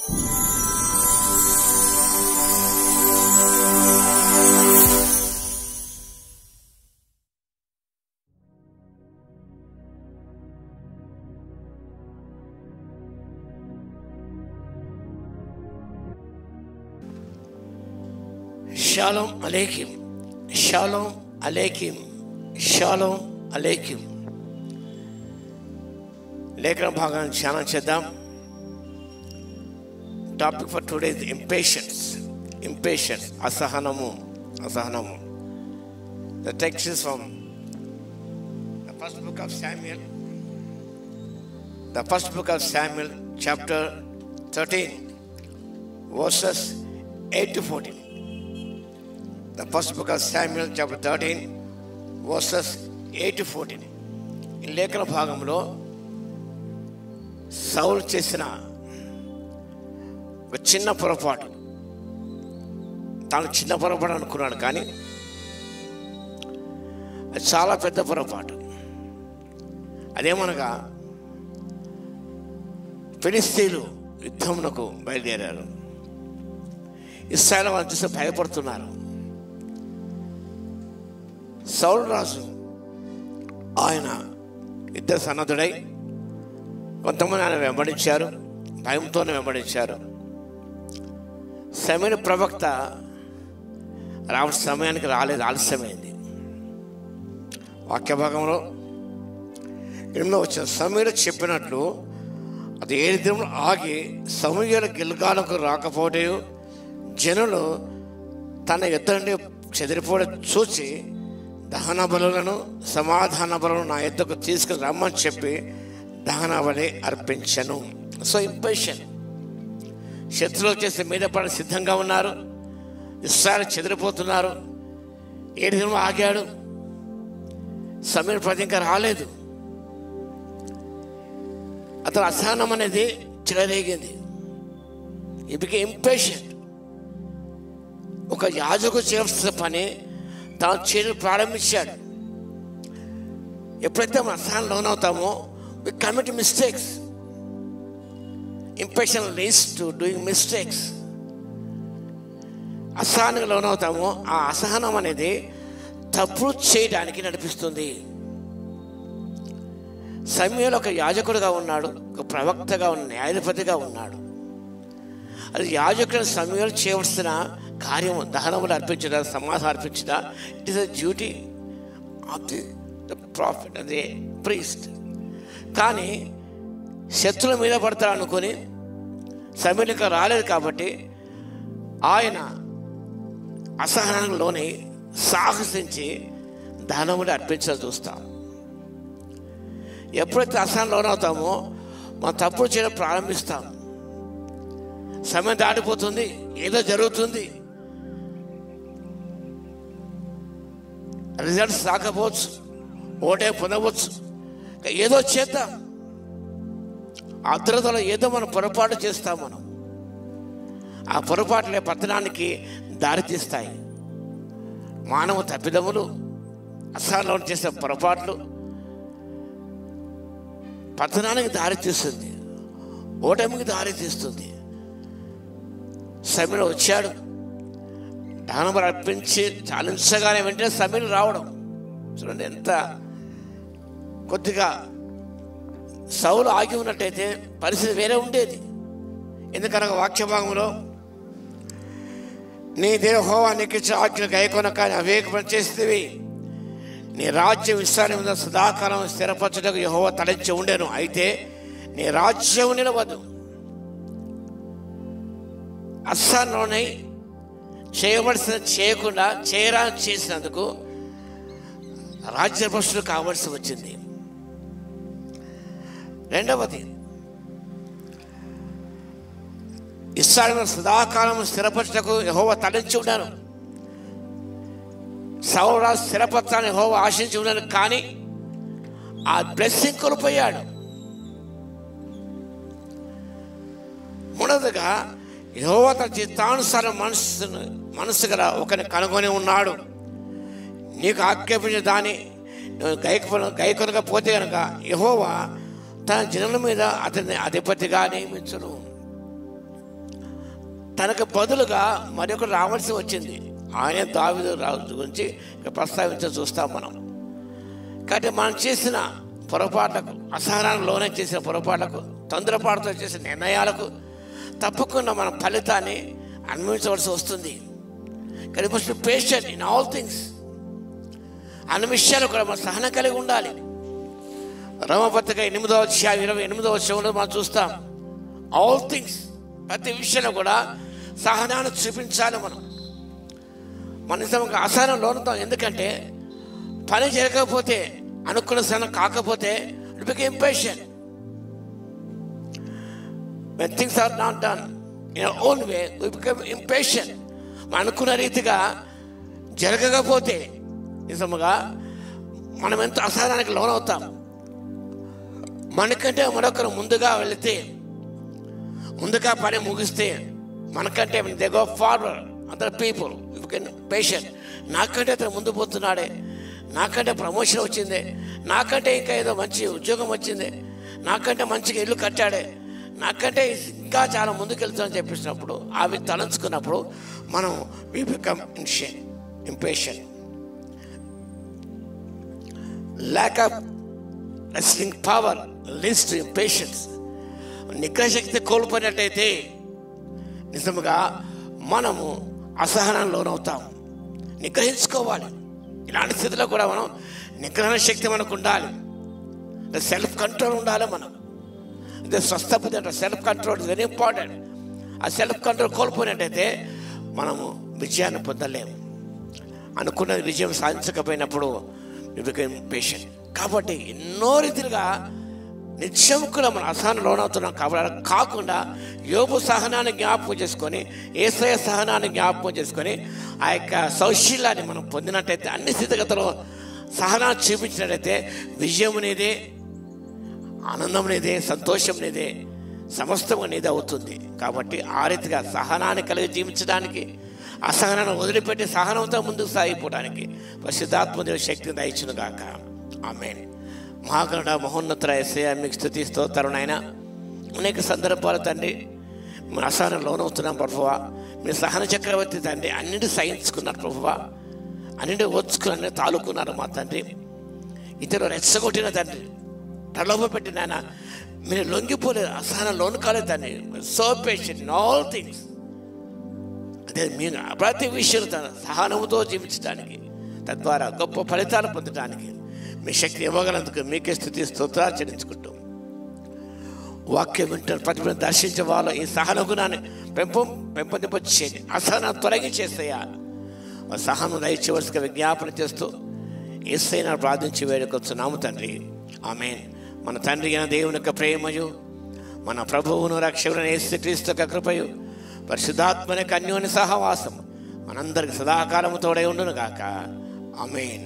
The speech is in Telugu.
షాలోమ్ అలైకుం, షాలోమ్ అలైకుం, షాలోమ్ అలైకుం. లేఖన భాగాన్ని ధ్యానం చేద్దాం. Topic for today is impatience, అసహనము. The text is from the first book of Samuel, chapter 13, verses 8 to 14. The first book of Samuel, chapter 13, verses 8 to 14. ఈ లేఖన భాగంలో సౌలు చేసిన ఒక చిన్న పొరపాటు, తాను చిన్న పొరపాటు అనుకున్నాడు, కానీ అది చాలా పెద్ద పొరపాటు. అదేమనగా ఫిలిష్తీయులు యుద్ధమునకు బయలుదేరారు. ఇశ్రాయేలు వాళ్ళు చూసి భయపడుతున్నారు. సౌలు రాజు ఆయన యుద్ధ సన్నద్ధుడై కొంతమంది ఆయన వెంబడించారు, భయంతోనే వెంబడించారు. సమూయేలు ప్రవక్త సమయానికి రాలేదు, ఆలస్యమైంది. వాక్య భాగంలో 8వ వచనం, సమూయేలు చెప్పినట్లు అది 7 దినములు ఆగి సమూయేలు గిల్గాలుకు రాకపోతే జనులు తన యుద్ధ నుండి చెదిరిపోవడం చూసి దహన బలులను సమాధాన బలులను నా యుద్ధకు తీసుకుని రమ్మని చెప్పి దహన బలి అర్పించను. సో ఇంపేషన్, శత్రువులు చేసి మీద పడి సిద్ధంగా ఉన్నారు. ఇశ్రాయేలు చెదిరిపోతున్నారు. 7 దినములు ఆగాడు. సమూయేలు ప్రతి ఇంకా రాలేదు. అతను అసహనం అనేది చెలరేగింది. ఇప్పటికే ఇంపేషెంట్. ఒక యాజకుడు చేయాల్సిన పని తాను చేయడం ప్రారంభించాడు. ఎప్పుడైతే మనం అసహనం లోనవుతామో we commit mistakes. Impatience leads to doing mistakes. అసహనానికి లోనవుతామో ఆ అసహనం అనేది తప్పులు చేయడానికి నడిపిస్తుంది. సమూయేలు ఒక యాజకుడిగా ఉన్నాడు, ఒక ప్రవక్తగా ఉన్న న్యాయాధిపతిగా ఉన్నాడు. అది యాజకుడు సమూయేలు చేయవలసిన కార్యము దహనములు అర్పించడం, సమాధానం అర్పించడం. It is a duty of the profit, అదే ప్రీస్ట్. కానీ శత్రువుల మీద పడతాడు అనుకొని సమూయేలు ఇంకా రాలేదు కాబట్టి ఆయన అసహనంలోని సాహసించి దహనములు అర్పించాలని చూస్తాం. ఎప్పుడైతే అసహనం లోనవుతామో మనం తప్పులు చేయడం ప్రారంభిస్తాం. సమయం దాటిపోతుంది, ఏదో జరుగుతుంది, రిజల్ట్స్ రాకపోవచ్చు, ఓటే పొందవచ్చు, ఏదో చేద్దాం. ఆత్రుతలో ఏదో మనం పొరపాటు చేస్తాం. మనం ఆ పొరపాట్లే పతనానికి దారితీస్తాయి. మానవ తప్పిదములు, అసహనంలో చేసే పొరపాట్లు పతనానికి దారితీస్తుంది, ఓటమికి దారితీస్తుంది. సమూయేలు వచ్చాడు, దహనబలి అర్పించి చాలించగానే వెంటనే సమూయేలు రావడం. చూడండి, ఎంత కొద్దిగా సౌలు ఆగి ఉన్నట్టయితే పరిస్థితి వేరే ఉండేది. ఎందుకనగా వాక్య భాగంలో నీ దేవుడు యెహోవా నీకు ఇచ్చిన ఆజ్ఞలు గైకొనక అవివేకం చేస్తేవి, నీ రాజ్యం ఇశ్రాయేలు మీద సదాకాలం స్థిరపరచుటకు యెహోవా తలంచి ఉండెను, అయితే నీ రాజ్యం నిలవదు. అసహనంలోనే చేయవలసిన చేయకుండా చేయరాని చేసినందుకు రాజ్యభ్రష్టులు కావాల్సి వచ్చింది. రెండవది, ఇశ్రాయేలు సదాకాలం స్థిరపరచుటకు యెహోవా తలంచి ఉన్నాను. సౌలు రాజు స్థిరపరచాలని యెహోవా ఆశించి ఉన్నాను, కానీ ఆ బ్లెస్సింగ్ కోల్పోయాడు. మూడవదిగా, యెహోవా తన చిత్తానుసారం మనస్సు గల ఒకరిని కనుగొని ఉన్నాడు. నీకు ఆజ్ఞాపించిన దాన్ని గైకొనకపోతే కనుక యెహోవా తన జనుల మీద అతన్ని అధిపతిగా నియమించును. తనకు బదులుగా మరొకరు రావాల్సి వచ్చింది. ఆయన దావీదు రాజు గురించి ప్రస్తావించి చూస్తాం మనం. కాబట్టి మనం చేసిన పొరపాట్లకు, అసహనానికి లోనే చేసిన పొరపాట్లకు, తొందరపాటుతో చేసిన నిర్ణయాలకు తప్పకుండా మనం ఫలితాన్ని అనుభవించవలసి వస్తుంది. కానీ must be patient in all things. అన్ని విషయాలు కూడా మనం సహనం కలిగి ఉండాలి. రోమపత్రిక 8వ అధ్యాయం 28వ వచనంలో మనం చూస్తాం, ఆల్ థింగ్స్, ప్రతి విషయంలో కూడా సహనాన్ని చూపించాలి. మన నిజంగా అసహనం లోనుతాం. ఎందుకంటే పని జరగకపోతే, అనుకున్న సహనం కాకపోతే it become impatient. when things are not done in our own way we become impatient. మనం అనుకున్న రీతిగా జరగకపోతే నిజంగా మనం ఎంత అసహనానికి లోనవుతాం. మనకంటే మరొకరు ముందుగా వెళితే, ముందుగా పని ముగిస్తే, మనకంటే they go forward other people, you can patient. నాకంటే అతను ముందు పోతున్నాడే, నాకంటే ప్రమోషన్ వచ్చిందే, నాకంటే ఇంకా ఏదో మంచి ఉద్యోగం వచ్చిందే, నాకంటే మంచిగా ఇల్లు కట్టాడే, నాకంటే ఇంకా చాలా ముందుకు వెళ్తామని చెప్పేసినప్పుడు, అవి తలంచుకున్నప్పుడు మనం we become impatient. Lack of wrestling power leads to impatience. నిగ్రహశక్తి కోల్పోయినట్టయితే నిజముగా మనము అసహనం లోనవుతాం. నిగ్రహించుకోవాలి. ఇలాంటి స్థితిలో కూడా మనం నిగ్రహణ శక్తి మనకు ఉండాలి. సెల్ఫ్ కంట్రోల్ ఉండాలి. మనం ఇది స్వస్థపతి అంటే self control is very important. ఆ సెల్ఫ్ కంట్రోల్ కోల్పోయినట్టయితే మనము విజయాన్ని పొందలేము. అనుకున్నది విజయం సాధించకపోయినప్పుడు వి బికమ్ ఇంపేషెంట్. కాబట్టి ఎన్నో రీతిలుగా నిత్యం కూడా మనం అసహనం లోనవుతున్నాం. కాబట్టి అలా కాకుండా యోబు సహనాన్ని జ్ఞాపకం చేసుకొని, యేసయ్య సహనాన్ని జ్ఞాపకం చేసుకొని ఆ యొక్క సౌశీల్యాన్ని మనం పొందినట్టయితే, అన్ని స్థితిగతుల్లో సహనాన్ని చూపించినట్టయితే విజయం నీదే, ఆనందం నీదే, సంతోషం నీదే, సమస్తం నీదే అవుతుంది. కాబట్టి ఆ రీతిగా సహనాన్ని కలిగి జీవించడానికి, అసహనాన్ని వదిలిపెట్టి సహనంతో ముందుకు సాగిపోవడానికి పరిశుద్ధాత్మదేవుని శక్తిని దయచును గాక. ఆమేన్. మహాగణుడ మహోన్నత యేసయ్య మీకు స్తుతి స్తోత్రం నాయన. అనేక సందర్భాలు తండ్రి మన అసహనం లోనవుతున్నాం ప్రభువా. మీరు సహన చక్రవర్తి తండ్రి, అన్నింటి సహించుకున్నారు ప్రభువా, అన్నింటి ఓర్చుకుని అన్ని తాలుకున్నారు మా తండ్రి. ఇతరులు రెచ్చగొట్టిన తండ్రి, ప్రలోభ పెట్టిన ఆయన మీరు లొంగిపోలేదు, అసహనం లోను కాలేదు తండ్రి. So patient in all things. అదే మీరు ప్రతి విషయం సహనముతో జీవించడానికి, తద్వారా గొప్ప ఫలితాలు పొందడానికి మీ శక్తి ఇవ్వగలందుకు మీకే స్తుతి స్తోత్రాలు చెల్లించుకుంటూ, వాక్యం వింటారు ప్రతిభను దర్శించే వాళ్ళు ఈ సహన గుణాన్ని పెంపొందించేయండి. అసహనం తొలగించేస్తాయా సహనం దయచేవలసిగా విజ్ఞాపన చేస్తూ యేసయ్యను ప్రార్థించి వేడుకొచ్చున్నాము తండ్రి. ఆమేన్. మన తండ్రి అయిన దేవుని యొక్క ప్రేమయు, మన ప్రభువును రక్షకుడైన యేసుక్రీస్తు యొక్క కృపయు, పరిశుద్ధాత్మ యొక్క అన్యోన్య సహవాసం మనందరికి సదాకాలము తోడై ఉండును గాక. ఆమేన్.